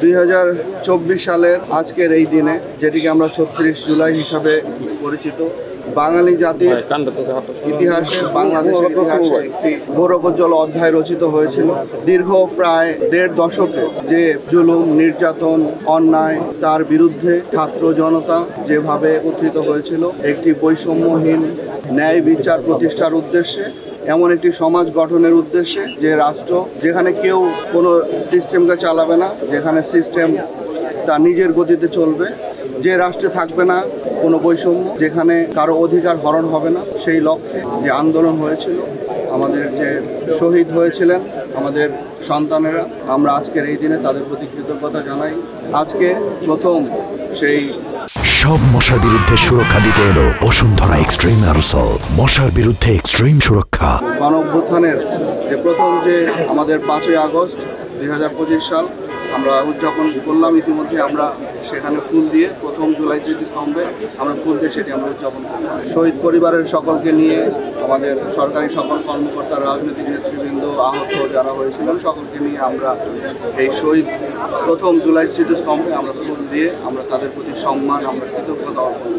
2024 সালের আজকের এই দিনে, যেটিকে আমরা 36 জুলাই হিসাবে পরিচিত, বাঙালি জাতির ইতিহাসে, বাংলাদেশের ইতিহাসে একটি গৌরবোজ্জ্বল অধ্যায় রচিত হয়েছিল। দীর্ঘ প্রায় 1.5 দশকে যে জুলুম, নির্যাতন, অন্যায়, তার বিরুদ্ধে ছাত্র জনতা যেভাবে একত্রিত হয়েছিল একটি বৈষম্যহীন ন্যায় বিচার প্রতিষ্ঠার উদ্দেশ্যে, এমন একটি সমাজ গঠনের উদ্দেশ্যে, যে রাষ্ট্র যেখানে কেউ কোনো সিস্টেমকে চালাবে না, যেখানে সিস্টেম তার নিজের গতিতে চলবে, যে রাষ্ট্রে থাকবে না কোনো বৈষম্য, যেখানে কারো অধিকার হরণ হবে না, সেই লক্ষ্যে যে আন্দোলন হয়েছিল, আমাদের যে শহীদ হয়েছিলেন আমাদের সন্তানেরা, আমরা আজকের এই দিনে তাদের প্রতি কৃতজ্ঞতা জানাই। আজকে প্রথম সেই সব মশার বিরুদ্ধে সুরক্ষা দিতে এলো বসুন্ধরা এক্সট্রিম অ্যারোসল, মশার বিরুদ্ধে এক্সট্রিম সুরক্ষা। গণঅভ্যুত্থানের যে প্রথম যে আমাদের 5ই আগস্ট 2025 সাল আমরা উদযাপন করলাম, ইতিমধ্যে আমরা সেখানে ফুল দিয়ে প্রথম জুলাই স্মৃতিস্তম্ভে আমরা ফুল দিয়ে সেটি আমরা উদযাপন করলাম। শহীদ পরিবারের সকলকে নিয়ে, আমাদের সরকারি সকল কর্মকর্তা, রাজনৈতিক নেতৃবৃন্দ, আহত যারা হয়েছিলেন সকলকে নিয়ে আমরা এই শহীদ প্রথম জুলাই স্মৃতিস্তম্ভে আমরা ফুল দিয়ে আমরা তাদের প্রতি সম্মান, আমরা কৃতজ্ঞতা অর্পণ